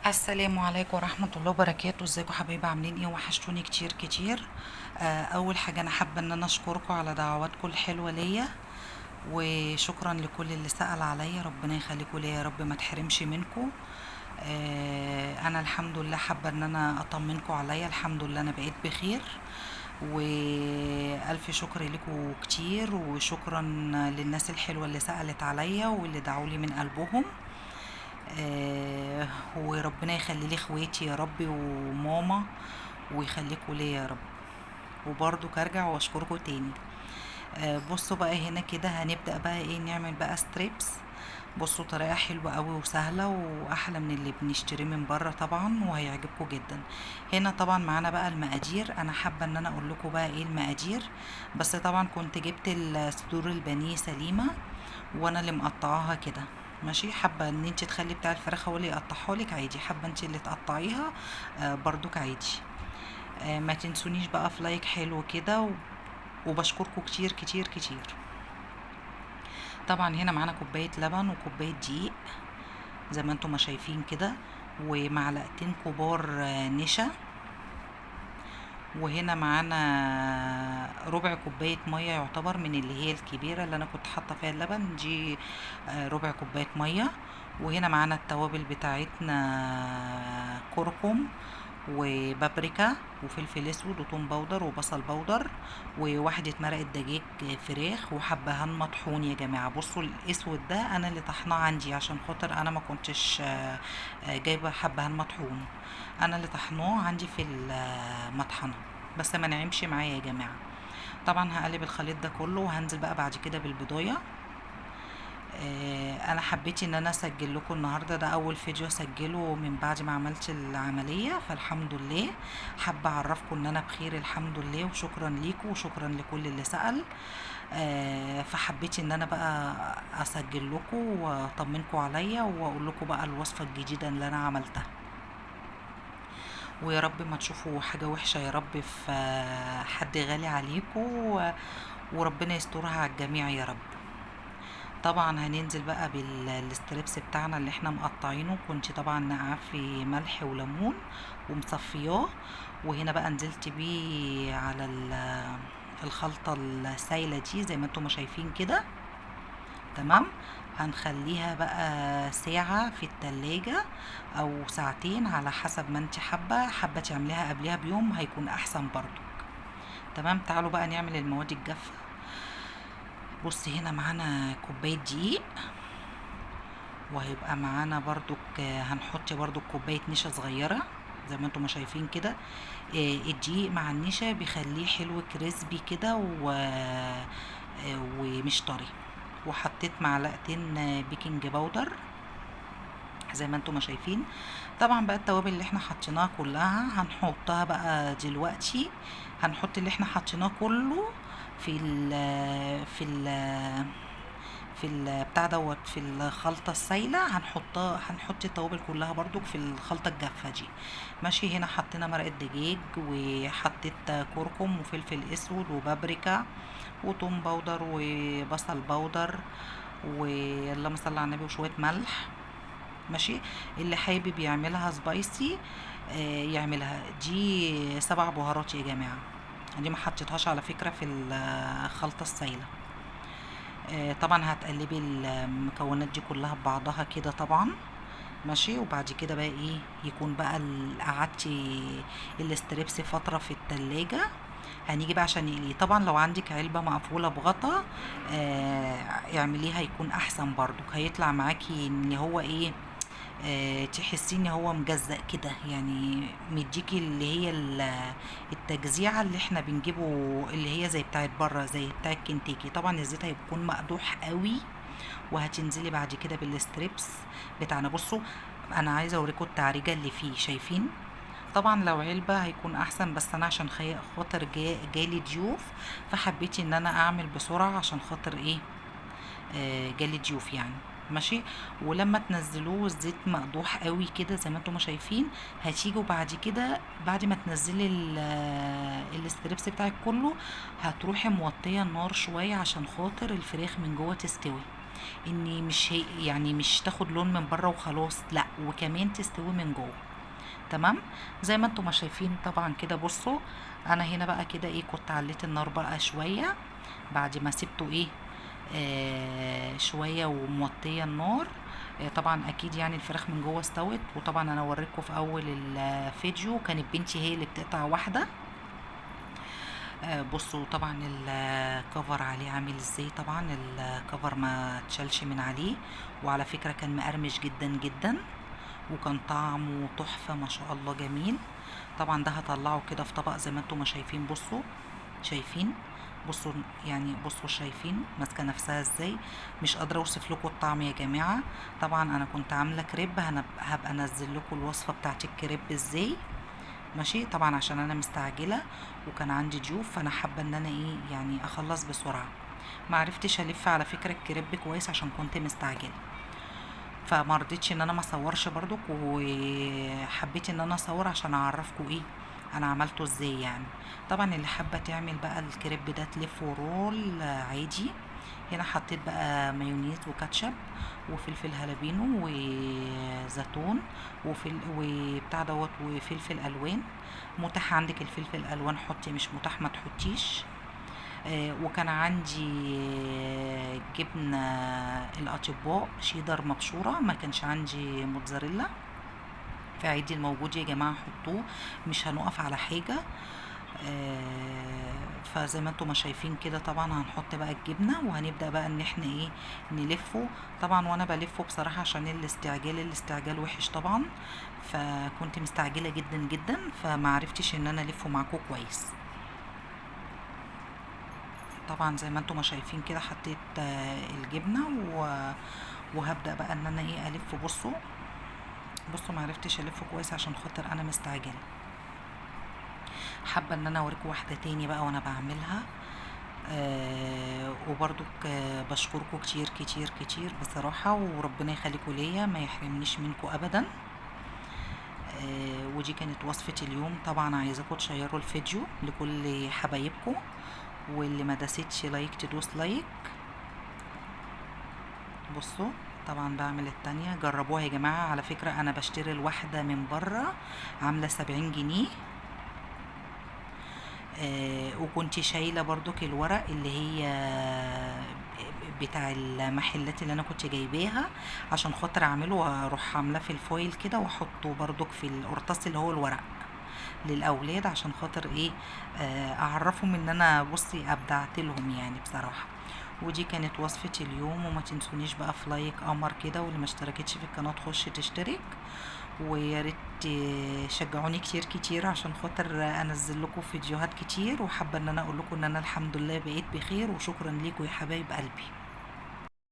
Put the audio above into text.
السلام عليكم ورحمة الله وبركاته. ازيكم حبايبي؟ عاملين ايه؟ وحشتوني كتير كتير. اول حاجة انا حابة ان انا اشكركم على دعواتكم الحلوة ليا، وشكرا لكل اللي سأل عليا. ربنا يخليكم ليا يا رب، ما تحرمش منكم. انا الحمد لله حابة ان انا اطمنكم عليا. الحمد لله انا بقيت بخير، والف شكر لكم كتير، وشكرا للناس الحلوة اللي سألت عليا واللي دعولي من قلبهم. آه، وربنا يخلي لي اخواتي يا رب وماما، ويخليكوا ليا يا رب. وبرضو ارجع واشكركم تاني. بصوا بقى هنا كده هنبدأ بقى ايه، نعمل بقى ستريبس. بصوا طريقة حلوة قوي وسهلة واحلى من اللي بنشتريه من بره طبعا، وهيعجبكم جدا. هنا طبعا معانا بقى المقادير. انا حابة ان انا اقول لكم بقى ايه المقادير، بس طبعا كنت جبت صدور البانيه سليمة وانا اللي مقطعاها كده. ماشي، حابه ان انت تخلي بتاع الفراخ هو اللي يقطعها لك عادي، حابه انت اللي تقطعيها برضك عادي. ما تنسونيش بقى في لايك حلو كده وبشكركم كتير كتير كتير. طبعا هنا معانا كوبايه لبن وكوبايه دقيق زي ما انتم ما شايفين كده، ومعلقتين كبار نشا. وهنا معانا ربع كوباية مية يعتبر من اللي هي الكبيرة اللي انا كنت حاطة فيها اللبن دي، ربع كوباية مية. وهنا معانا التوابل بتاعتنا، كركم وبابريكا وفلفل اسود وتوم باودر وبصل باودر، وواحدة مرقة دجاج فراخ، وحبهان مطحون يا جماعة. بصوا الاسود ده انا اللي طحناه عندي عشان خاطر انا ما كنتش جايبة حبهان مطحون. انا اللي طحناه عندي في المطحنة، بس ما نعمش معايا يا جماعة. طبعا هقلب الخليط ده كله، وهنزل بقى بعد كده بالبضايه. انا حبيت ان انا اسجل لكم النهارده، ده اول فيديو اسجله من بعد ما عملت العمليه، فالحمد لله. حابه اعرفكم ان انا بخير الحمد لله، وشكرا ليكم وشكرا لكل اللي سأل. فحبيت ان انا بقى اسجل لكم واطمنكم عليا، واقول لكم بقى الوصفه الجديده اللي انا عملتها. ويا رب ما تشوفوا حاجه وحشه يا رب في حد غالي عليكم، وربنا يسترها على الجميع يا رب. طبعا هننزل بقى بالستريبس بتاعنا اللي احنا مقطعينه. كنت طبعا نقعاه في ملح وليمون ومصفياه، وهنا بقى نزلت بيه على الخلطة السايلة دي زي ما انتم ما شايفين كده. تمام. هنخليها بقى ساعة في التلاجة او ساعتين على حسب ما انت حابة تعمليها قبلها بيوم هيكون احسن برضو. تمام. تعالوا بقى نعمل المواد الجافة. بصي هنا معانا كوباية دقيق، وهيبقى معانا برضو هنحط برضو كوباية نشا صغيرة زي ما انتم ما شايفين كده. الدقيق مع النشا بيخليه حلو كريسبي كده ومش طري. وحطيت معلقتين بيكنج باودر زي ما انتم ما شايفين. طبعا بقى التوابل اللي احنا حطيناها كلها هنحطها بقى دلوقتي. هنحط اللي احنا حطيناه كله في بتاع دوت في الخلطة السايلة. هنحط التوابل كلها برضو في الخلطة الجافة دي. ماشي. هنا حطينا مرقة دجاج، وحطيت كركم وفلفل اسود وبابريكا وتوم باودر وبصل باودر، واللهم صل على النبي، وشوية ملح. ماشي. اللي حابب يعملها سبايسي يعملها. دي 7 بهارات يا جماعة، دي ما حطيتهاش على فكرة في الخلطة السايلة. طبعا هتقلبي المكونات دي كلها ببعضها كده طبعا. ماشي. وبعد كده بقى ايه، يكون بقى قعدتي الاستريبس فترة في التلاجة. هنيجي بقى عشان يقلي. طبعا لو عندك علبة مقفولة بغطا اعمليها يكون احسن برضو، هيطلع معاكي ان هو ايه، تحسي ان هو مجزأ كده، يعني مديكي اللي هي التجزيعة اللي احنا بنجيبه، اللي هي زي بتاعت بره زي بتاعت كنتاكي. طبعا الزيت هيكون مقدوح قوي. وهتنزلي بعد كده بالستريبس بتاعنا. بصوا انا عايزه اوريكم التعريجه اللي فيه، شايفين؟ طبعا لو علبه هيكون احسن، بس انا عشان خاطر جالي ضيوف، فحبيت ان انا اعمل بسرعه عشان خاطر ايه، جالي ضيوف يعني. ماشي. ولما تنزلوه الزيت مقدوح قوي كده زي ما انتم ما شايفين، هتيجوا بعد كده بعد ما تنزلي الاستريبس بتاعك كله، هتروحي موطيه النار شويه عشان خاطر الفراخ من جوه تستوي. ان مش هي يعني مش تاخد لون من بره وخلاص، لا وكمان تستوي من جوه. تمام. زي ما انتم ما شايفين طبعا كده. بصوا انا هنا بقى كده ايه، كنت عليت النار بقى شويه بعد ما سبته ايه شويه وموطيه النار. طبعا اكيد يعني الفراخ من جوه استوت. وطبعا انا وريتكم في اول الفيديو كانت بنتي هي اللي بتقطع واحده. بصوا طبعا الكفر عليه عامل ازاي. طبعا الكفر ما تشالش من عليه، وعلى فكره كان مقرمش جدا جدا، وكان طعمه تحفه ما شاء الله جميل. طبعا ده هطلعه كده في طبق زي ما انتم ما شايفين. بصوا شايفين؟ بصوا يعني بصوا شايفين ماسكه نفسها ازاي. مش قادره اوصف لكم الطعم يا جماعه. طبعا انا كنت عامله كريب، هبقى انزل لكم الوصفه بتاعت الكريب ازاي. ماشي. طبعا عشان انا مستعجله وكان عندي ضيوف، فانا حابه ان انا ايه يعني اخلص بسرعه. ما عرفتش الف على فكره الكريب كويس عشان كنت مستعجله، فما رضيتش ان انا ما اصورش برضك، وحبيت ان انا اصور عشان اعرفكم ايه انا عملته ازاي يعني. طبعا اللي حابه تعمل بقى الكريب ده تلفه رول عادي. هنا حطيت بقى مايونيز وكاتشب وفلفل هالبينو وزيتون وبتاع دوت وفلفل الوان. متاح عندك الفلفل الالوان حطي، مش متاح ما تحطيش. وكان عندي جبنة الأطباء شيدر مبشورة، ما كانش عندي موتزاريلا. فعادي الموجود يا جماعة حطوه، مش هنقف على حاجة. فزي ما انتم ما شايفين كده طبعا هنحط بقى الجبنة وهنبدأ بقى ان احنا ايه نلفه. طبعا وانا بلفه بصراحة عشان الاستعجال وحش طبعا، فكنت مستعجلة جدا جدا فما عرفتش ان انا الفه معاكم كويس. طبعا زي ما انتم ما شايفين كده حطيت الجبنه وهبدا بقى ان انا ايه الف. بصوا ما عرفتش الفه كويس عشان خاطر انا مستعجله. حابه ان انا اوريكم واحده تاني بقى وانا بعملها. وبرضك بشكركم كتير كتير كتير بصراحه، وربنا يخليكم ليا ما يحرمنيش منكم ابدا. ودي كانت وصفه اليوم. طبعا عايزاكم تشيروا الفيديو لكل حبايبكم، واللي ما داستش لايك تدوس لايك. بصوا طبعا بعمل التانية، جربوها يا جماعة. على فكرة انا بشتري الواحدة من برا عاملة 70 جنيه. وكنت شايلة برضك الورق اللي هي بتاع المحلات اللي انا كنت جايباها عشان خاطر اعمله، واروح عاملاه في الفويل كده واحطه برضك في القرطاس اللي هو الورق للاولاد عشان خاطر ايه اعرفهم ان انا بصي ابدعت لهم يعني بصراحه. ودي كانت وصفه اليوم. وما تنسونيش بقى في لايك قمر كده، واللي ما اشتركتش في القناه تخش تشترك. ويا ريت شجعوني كتير كتير عشان خاطر انزل لكم فيديوهات كتير. وحابه ان انا اقول لكم ان انا الحمد لله بقيت بخير، وشكرا ليكم يا حبايب قلبي.